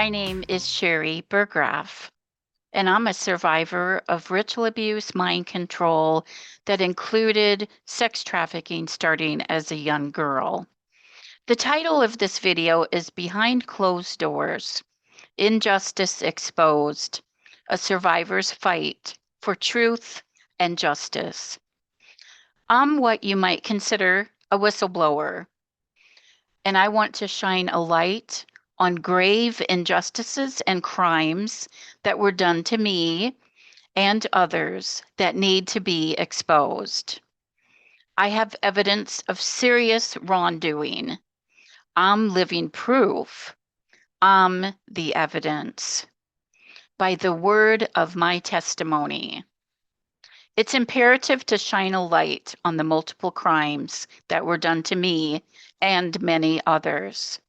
My name is Sharri Burggraaf, and I'm a survivor of ritual abuse, mind control that included sex trafficking starting as a young girl. The title of this video is Behind Closed Doors: Injustice Exposed, a Survivor's Fight for Truth and Justice. I'm what you might consider a whistleblower, and I want to shine a light on grave injustices and crimes that were done to me and others that need to be exposed. I have evidence of serious wrongdoing. I'm living proof. I'm the evidence by the word of my testimony. It's imperative to shine a light on the multiple crimes that were done to me and many others.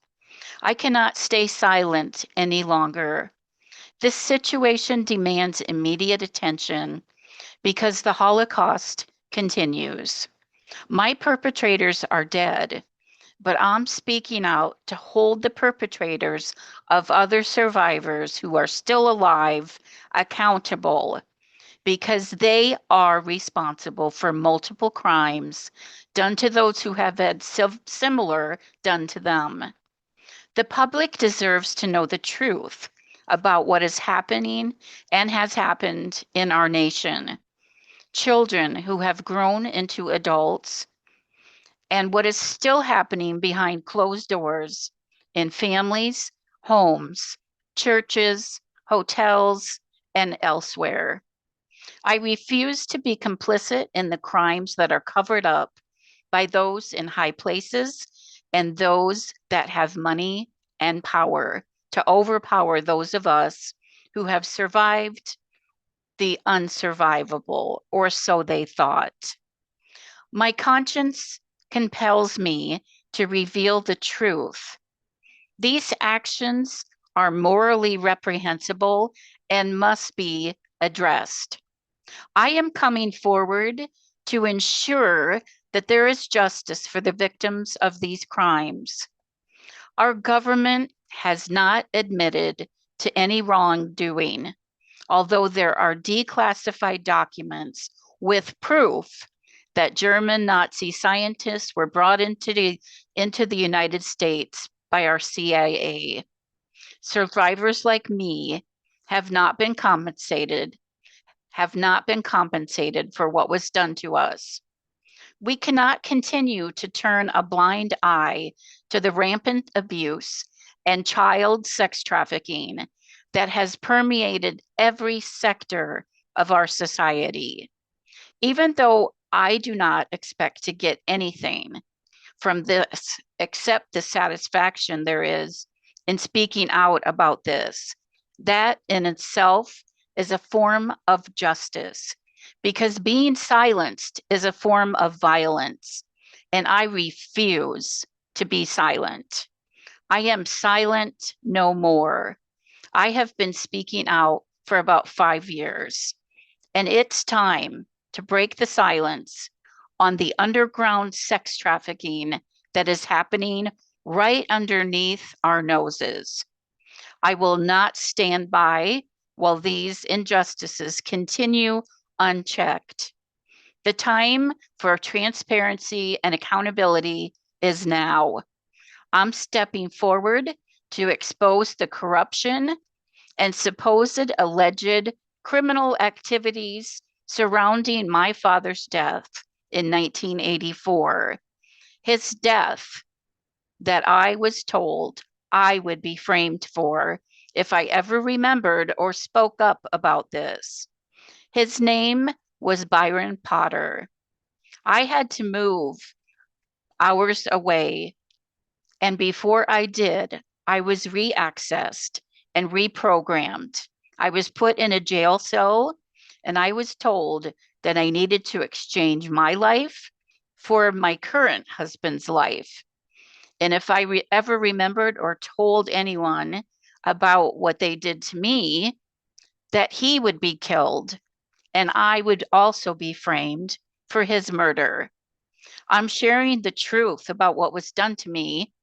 I cannot stay silent any longer. This situation demands immediate attention because the Holocaust continues. My perpetrators are dead, but I'm speaking out to hold the perpetrators of other survivors who are still alive accountable, because they are responsible for multiple crimes done to those who have had similar done to them. The public deserves to know the truth about what is happening and has happened in our nation. Children who have grown into adults, and what is still happening behind closed doors in families, homes, churches, hotels, and elsewhere. I refuse to be complicit in the crimes that are covered up by those in high places and those that have money and power to overpower those of us who have survived the unsurvivable, or so they thought. My conscience compels me to reveal the truth. These actions are morally reprehensible and must be addressed. I am coming forward to ensure that there is justice for the victims of these crimes. Our government has not admitted to any wrongdoing, although there are declassified documents with proof that German Nazi scientists were brought into the United States by our CIA. Survivors like me have not been compensated for what was done to us. We cannot continue to turn a blind eye to the rampant abuse and child sex trafficking that has permeated every sector of our society. Even though I do not expect to get anything from this except the satisfaction there is in speaking out about this, that in itself is a form of justice, because being silenced is a form of violence, and I refuse to be silent. I am silent no more. I have been speaking out for about 5 years, and it's time to break the silence on the underground sex trafficking that is happening right underneath our noses. I will not stand by while these injustices continue unchecked. The time for transparency and accountability is now. I'm stepping forward to expose the corruption and supposed alleged criminal activities surrounding my father's death in 1984. His death that I was told I would be framed for if I ever remembered or spoke up about this. His name was Byron Potter. I had to move hours away, and before I did, I was reaccessed and reprogrammed. I was put in a jail cell, and I was told that I needed to exchange my life for my current husband's life. And if I ever remembered or told anyone about what they did to me, that he would be killed and I would also be framed for his murder. I'm sharing the truth about what was done to me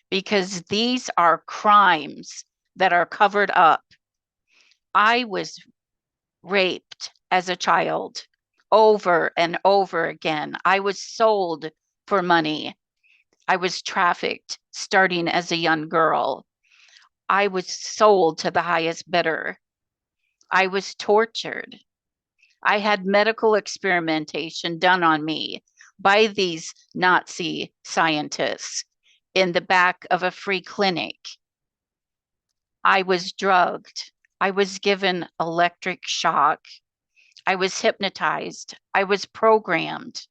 because these are crimes that are covered up. I was raped as a child over and over again. I was sold for money. I was trafficked starting as a young girl. I was sold to the highest bidder. I was tortured. I had medical experimentation done on me by these Nazi scientists in the back of a free clinic. I was drugged. I was given electric shock. I was hypnotized. I was programmed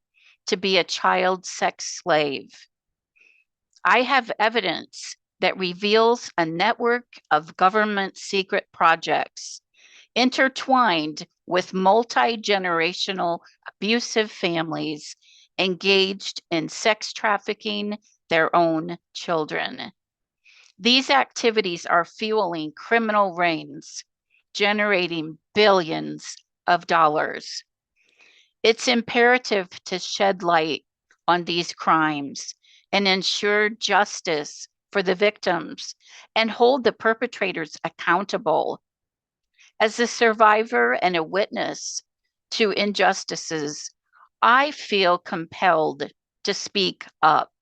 to be a child sex slave. I have evidence that reveals a network of government secret projects intertwined with multi-generational abusive families engaged in sex trafficking their own children. These activities are fueling criminal rings, generating billions of dollars. It's imperative to shed light on these crimes and ensure justice for the victims and hold the perpetrators accountable. As a survivor and a witness to injustices, I feel compelled to speak up.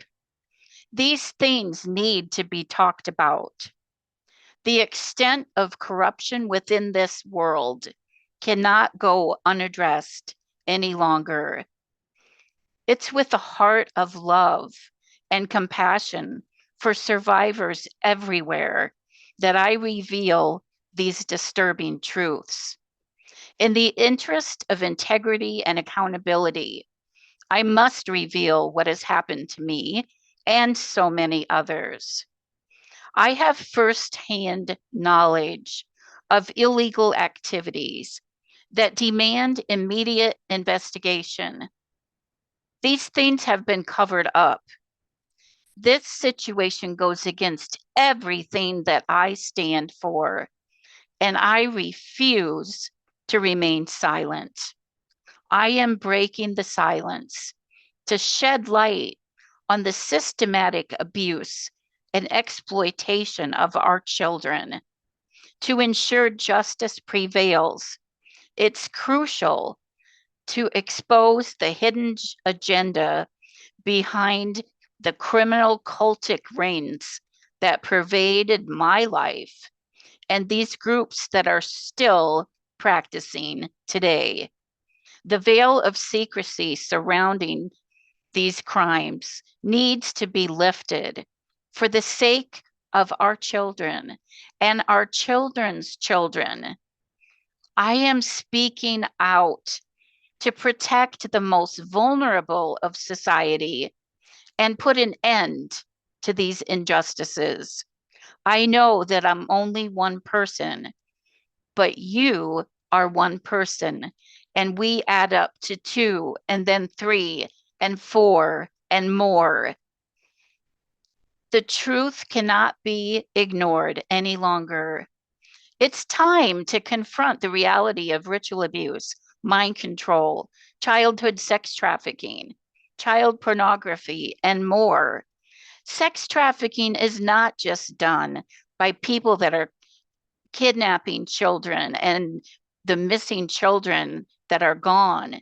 These things need to be talked about. The extent of corruption within this world cannot go unaddressed any longer. It's with a heart of love and compassion for survivors everywhere that I reveal these disturbing truths. In the interest of integrity and accountability, I must reveal what has happened to me and so many others. I have firsthand knowledge of illegal activities that demand immediate investigation. These things have been covered up. This situation goes against everything that I stand for, and I refuse to remain silent. I am breaking the silence to shed light on the systematic abuse and exploitation of our children. To ensure justice prevails, it's crucial to expose the hidden agenda behind the criminal cultic rings that pervaded my life and these groups that are still practicing today. The veil of secrecy surrounding these crimes needs to be lifted for the sake of our children and our children's children. I am speaking out to protect the most vulnerable of society and put an end to these injustices. I know that I'm only one person, but you are one person, and we add up to two, and then three, and four, and more. The truth cannot be ignored any longer. It's time to confront the reality of ritual abuse, mind control, childhood sex trafficking, child pornography, and more. Sex trafficking is not just done by people that are kidnapping children and the missing children that are gone.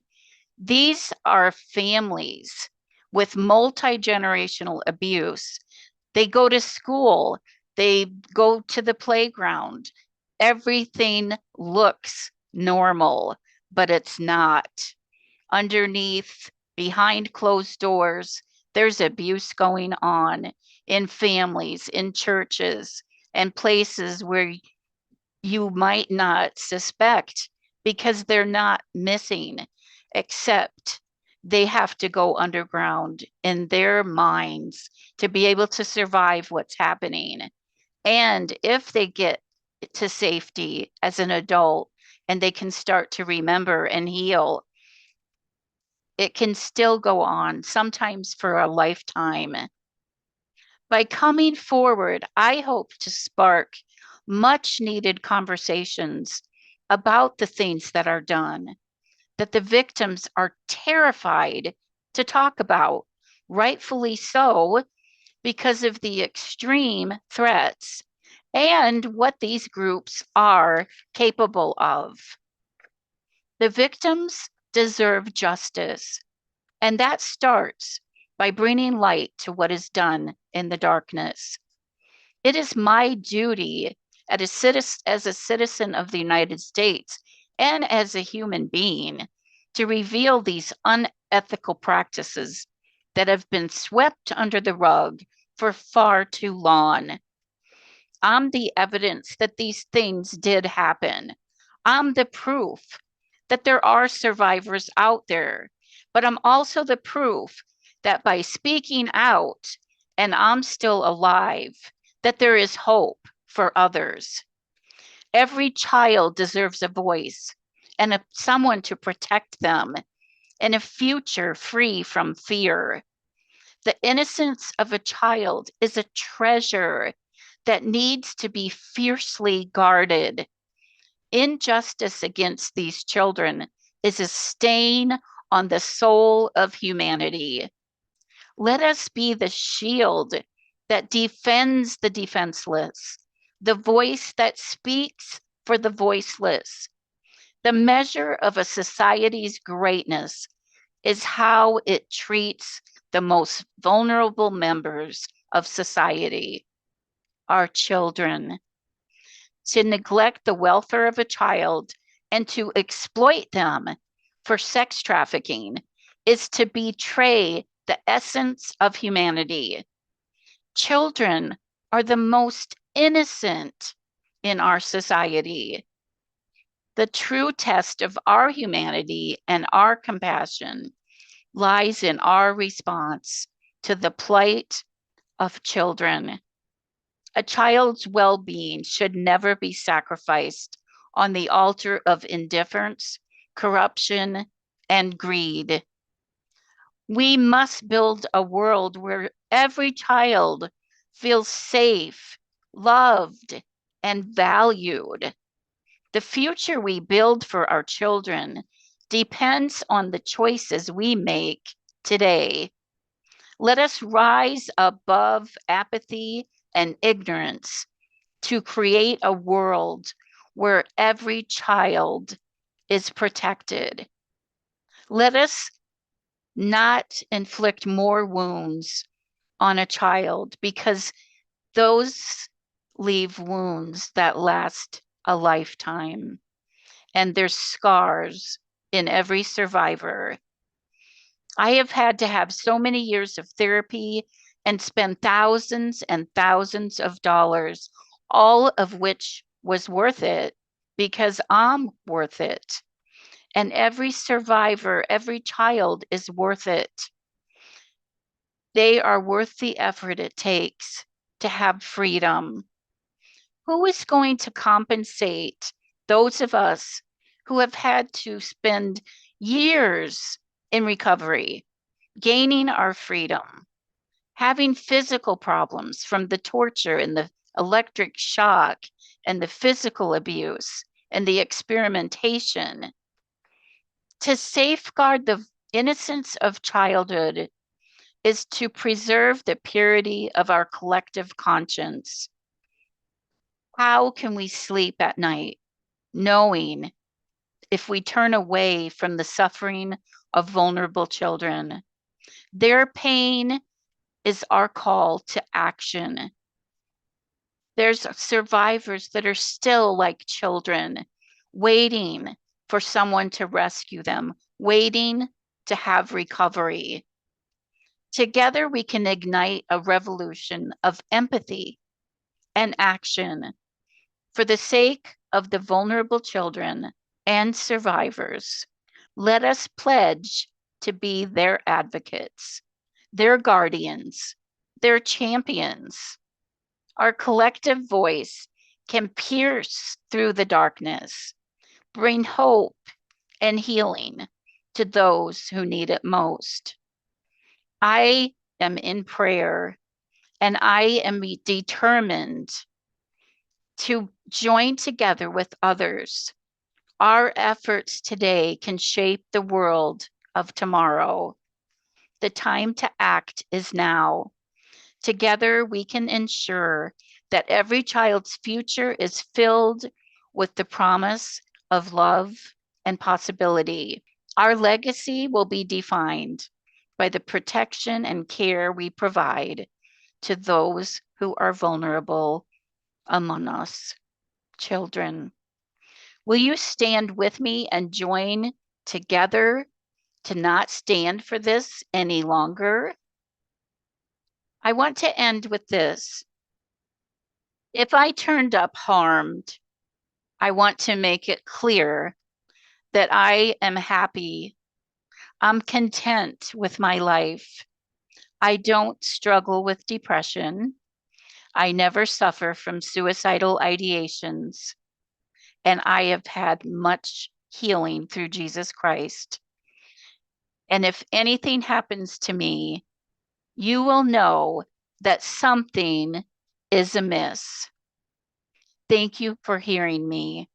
These are families with multi-generational abuse. They go to school, they go to the playground. Everything looks normal, but it's not. Underneath, behind closed doors, there's abuse going on in families, in churches, and places where you might not suspect because they're not missing, except they have to go underground in their minds to be able to survive what's happening. And if they get to safety as an adult and they can start to remember and heal, it can still go on, sometimes for a lifetime. By coming forward, I hope to spark much needed conversations about the things that are done, that the victims are terrified to talk about, rightfully so, because of the extreme threats and what these groups are capable of. The victims deserve justice, and that starts by bringing light to what is done in the darkness. It is my duty as a citizen of the United States and as a human being to reveal these unethical practices that have been swept under the rug for far too long. I'm the evidence that these things did happen. I'm the proof that there are survivors out there, but I'm also the proof that by speaking out and I'm still alive, that there is hope for others. Every child deserves a voice and someone to protect them and a future free from fear. The innocence of a child is a treasure that needs to be fiercely guarded. Injustice against these children is a stain on the soul of humanity. Let us be the shield that defends the defenseless, the voice that speaks for the voiceless. The measure of a society's greatness is how it treats the most vulnerable members of society, our children. To neglect the welfare of a child and to exploit them for sex trafficking is to betray the essence of humanity. Children are the most innocent in our society. The true test of our humanity and our compassion lies in our response to the plight of children. A child's well-being should never be sacrificed on the altar of indifference, corruption, and greed. We must build a world where every child feels safe, loved, and valued. The future we build for our children depends on the choices we make today. Let us rise above apathy and ignorance to create a world where every child is protected. Let us not inflict more wounds on a child because those leave wounds that last a lifetime, and there's scars in every survivor. I have had to have so many years of therapy and spend thousands and thousands of dollars, all of which was worth it because I'm worth it. And every survivor, every child is worth it. They are worth the effort it takes to have freedom. Who is going to compensate those of us who have had to spend years in recovery, gaining our freedom, having physical problems from the torture and the electric shock and the physical abuse and the experimentation? To safeguard the innocence of childhood is to preserve the purity of our collective conscience. How can we sleep at night knowing if we turn away from the suffering of vulnerable children, their pain is our call to action? There's survivors that are still like children, waiting for someone to rescue them, waiting to have recovery. Together, we can ignite a revolution of empathy and action for the sake of the vulnerable children and survivors. Let us pledge to be their advocates, their guardians, their champions. Our collective voice can pierce through the darkness, bring hope and healing to those who need it most. I am in prayer and I am determined to join together with others. Our efforts today can shape the world of tomorrow. The time to act is now. Together, we can ensure that every child's future is filled with the promise of love and possibility. Our legacy will be defined by the protection and care we provide to those who are vulnerable among us, children. Will you stand with me and join together to not stand for this any longer? I want to end with this. If I turned up harmed, I want to make it clear that I am happy. I'm content with my life. I don't struggle with depression. I never suffer from suicidal ideations. And I have had much healing through Jesus Christ. And if anything happens to me, you will know that something is amiss. Thank you for hearing me,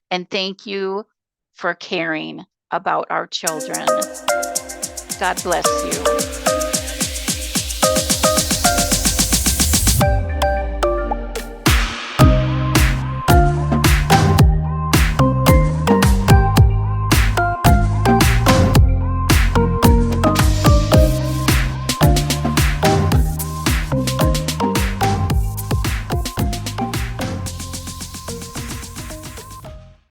and thank you for caring about our children. God bless you.